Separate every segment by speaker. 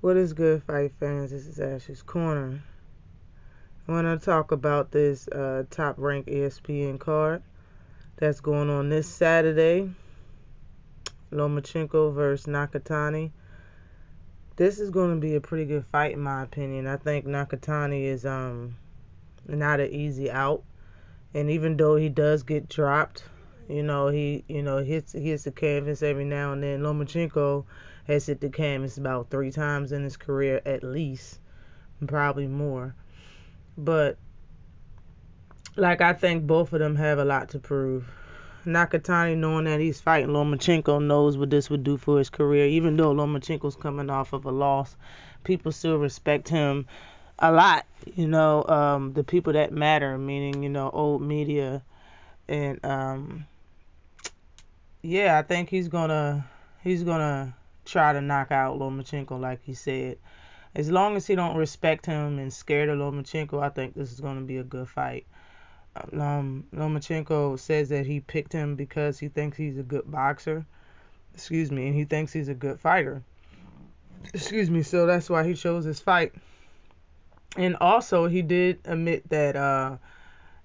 Speaker 1: What is good, fight fans? This is Ash's Corner. I want to talk about this top-ranked ESPN card that's going on this Saturday. Lomachenko versus Nakatani. This is going to be a pretty good fight, in my opinion. I think Nakatani is not an easy out, and even though he does get dropped, he hits the canvas every now and then. Lomachenko has hit the canvas about 3 times in his career at least, probably more. But I think both of them have a lot to prove. Nakatani, knowing that he's fighting Lomachenko, knows what this would do for his career. Even though Lomachenko's coming off of a loss, people still respect him a lot. The people that matter, meaning old media, and I think he's gonna try to knock out Lomachenko, like he said. As long as he don't respect him and scared of Lomachenko, I think this is going to be a good fight. Lomachenko says that he picked him because he thinks he's a good boxer. And he thinks he's a good fighter. So that's why he chose this fight. And also, he did admit that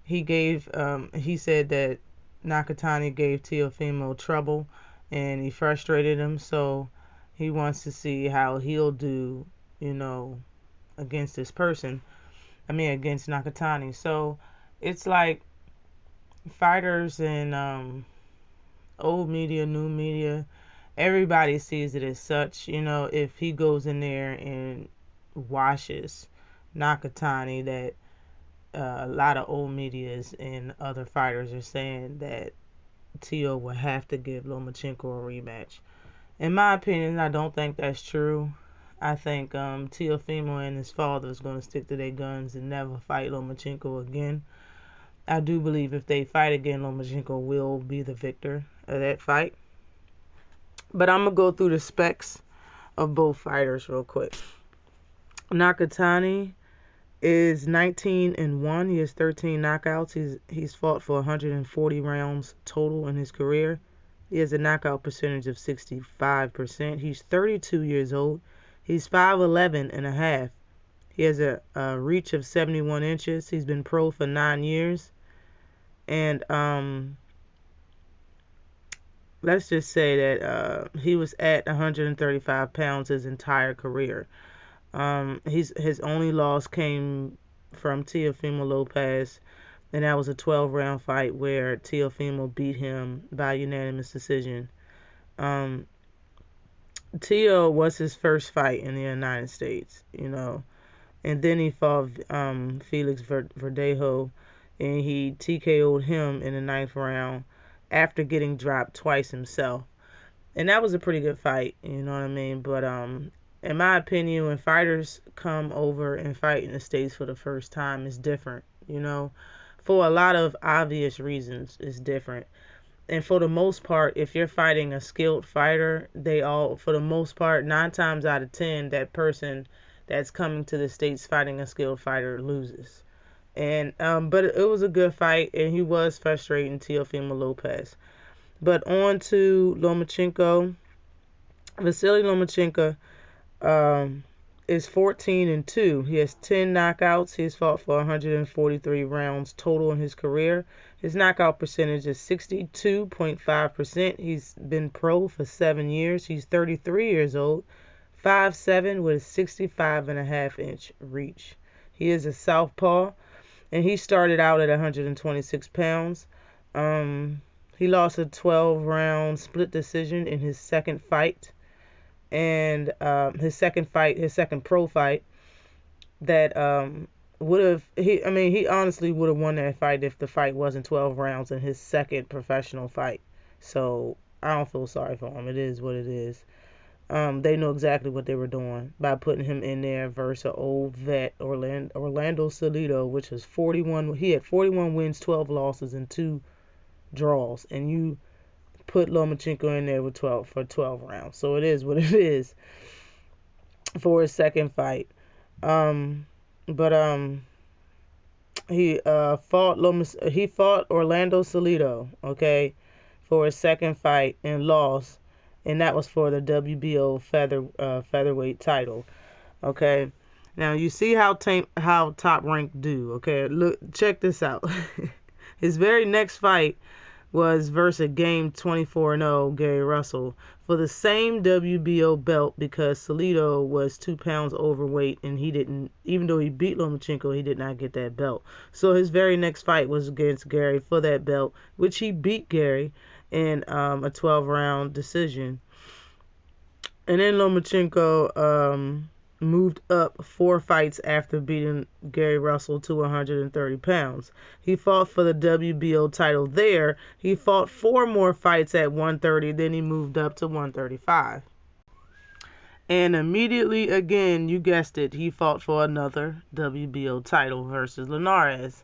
Speaker 1: he said that Nakatani gave Teofimo trouble and he frustrated him. So he wants to see how he'll do, against this person. Against Nakatani. So it's like fighters and old media, new media, everybody sees it as such. If he goes in there and washes Nakatani, that a lot of old medias and other fighters are saying that Teo will have to give Lomachenko a rematch. In my opinion, I don't think that's true. I think Teofimo and his father is going to stick to their guns and never fight Lomachenko again. I do believe if they fight again, Lomachenko will be the victor of that fight. But I'm going to go through the specs of both fighters real quick. Nakatani is 19-1. He has 13 knockouts. He's fought for 140 rounds total in his career. He has a knockout percentage of 65%. He's 32 years old. He's 5'11 and a half. He has a reach of 71 inches. He's been pro for 9 years. And let's just say that he was at 135 pounds his entire career. His only loss came from Teofimo Lopez, and that was a 12-round fight where Teofimo beat him by unanimous decision. Teo was his first fight in the United States, and then he fought Felix Verdejo, and he TKO'd him in the 9th round after getting dropped twice himself. And that was a pretty good fight, you know what I mean? But in my opinion, when fighters come over and fight in the States for the first time, it's different, For a lot of obvious reasons, it's different. And for the most part, if you're fighting a skilled fighter, for the most part, 9 times out of 10, that person that's coming to the States fighting a skilled fighter loses. And but it was a good fight, and he was frustrating Teofimo Lopez. But on to Lomachenko. Vasily Lomachenko is 14-2. He has 10 knockouts. He's fought for 143 rounds total in his career. His knockout percentage is 62.5%. He's been pro for 7 years. He's 33 years old, 5'7", with a 65.5-inch reach. He is a southpaw, and he started out at 126 pounds. He lost a 12-round split decision in his second fight. And his second pro fight, that he honestly would have won that fight if the fight wasn't 12 rounds in his second professional fight. So I don't feel sorry for him. It is what it is. They know exactly what they were doing by putting him in there versus an old vet, Orlando Salido, which was 41. He had 41 wins, 12 losses, and 2 draws, and you put Lomachenko in there with 12 rounds. So it is what it is for his second fight. He fought Orlando Salido, okay, for his second fight and lost, and that was for the WBO featherweight title. Okay. Now you see how Top Rank do. Okay, look, check this out. His very next fight was versus game 24-0 Gary Russell for the same WBO belt because Salido was 2 pounds overweight and he didn't, even though he beat Lomachenko, he did not get that belt. So his very next fight was against Gary for that belt, which he beat Gary in a 12-round decision. And then Lomachenko moved up 4 fights after beating Gary Russell to 130 pounds. He fought for the WBO title there. He fought 4 more fights at 130, then he moved up to 135. And immediately again, you guessed it, he fought for another WBO title versus Linares.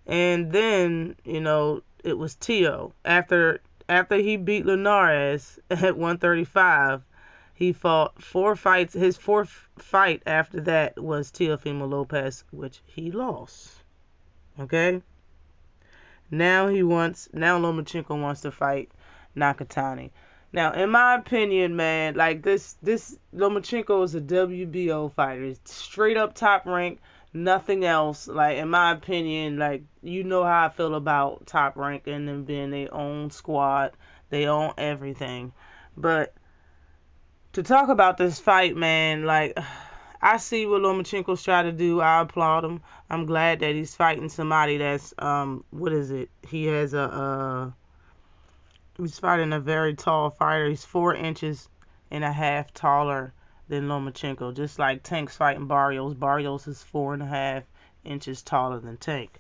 Speaker 1: And then, it was Tio. After he beat Linares at 135, he fought 4 fights. His fourth fight after that was Teofimo Lopez, which he lost. Okay? Now Lomachenko wants to fight Nakatani. Now, in my opinion, man, like this Lomachenko is a WBO fighter. It's straight up Top Rank, nothing else. Like, in my opinion, like, you know how I feel about Top Rank and them being their own squad. They own everything. But to talk about this fight, man, like, I see what Lomachenko's trying to do. I applaud him. I'm glad that he's fighting somebody that's, what is it? He's fighting a very tall fighter. He's 4.5 inches taller than Lomachenko. Just like Tank's fighting Barrios. Barrios is 4.5 inches taller than Tank.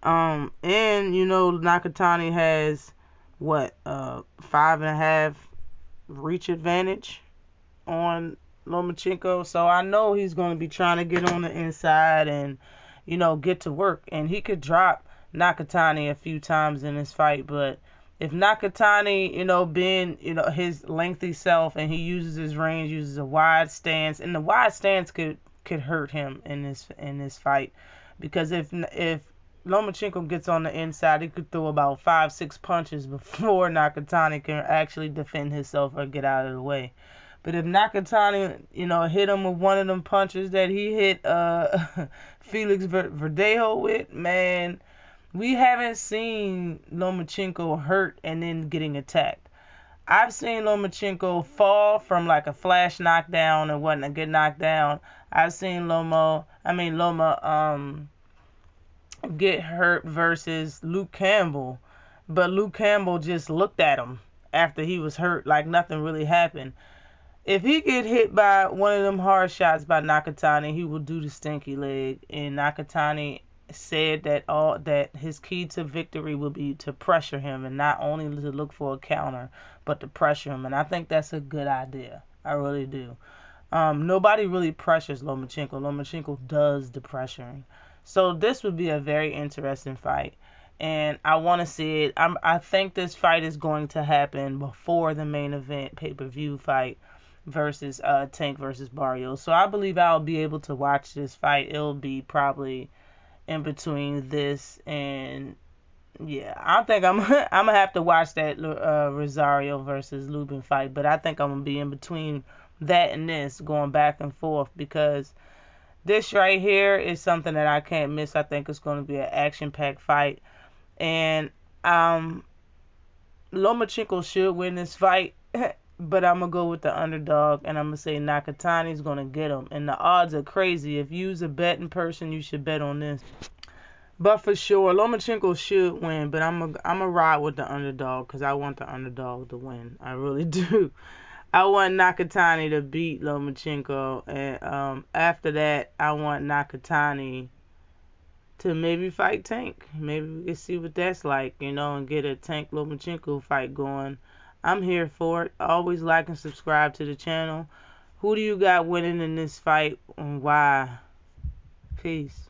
Speaker 1: And, Nakatani has, 5.5 reach advantage on Lomachenko, so I know he's going to be trying to get on the inside and, get to work. And he could drop Nakatani a few times in this fight, but if Nakatani, being, his lengthy self, and he uses his range, uses a wide stance, and the wide stance could hurt him in this fight, because if Lomachenko gets on the inside, he could throw about 5-6 punches before Nakatani can actually defend himself or get out of the way. But if Nakatani, hit him with one of them punches that he hit Felix Verdejo with, man, we haven't seen Lomachenko hurt and then getting attacked. I've seen Lomachenko fall from like a flash knockdown and wasn't get knocked down. I've seen Loma get hurt versus Luke Campbell, but Luke Campbell just looked at him after he was hurt like nothing really happened. If he get hit by one of them hard shots by Nakatani, he will do the stinky leg. And Nakatani said that his key to victory will be to pressure him, and not only to look for a counter, but to pressure him. And I think that's a good idea. I really do. Nobody really pressures Lomachenko. Lomachenko does the pressuring. So this would be a very interesting fight. And I want to see it. I think this fight is going to happen before the main event pay-per-view fight versus Tank versus Barrios. So I believe I'll be able to watch this fight. It'll be probably in between this and, yeah, I think I'm gonna have to watch that Rosario versus Lubin fight, but I think I'm gonna be in between that and this, going back and forth, because this right here is something that I can't miss. I think it's going to be an action-packed fight, and Lomachenko should win this fight. But I'm going to go with the underdog, and I'm going to say Nakatani's going to get him. And the odds are crazy. If you's a betting person, you should bet on this. But for sure, Lomachenko should win, but I'm going to ride with the underdog because I want the underdog to win. I really do. I want Nakatani to beat Lomachenko, and after that, I want Nakatani to maybe fight Tank. Maybe we can see what that's like, and get a Tank Lomachenko fight going. I'm here for it. Always like and subscribe to the channel. Who do you got winning in this fight and why? Peace.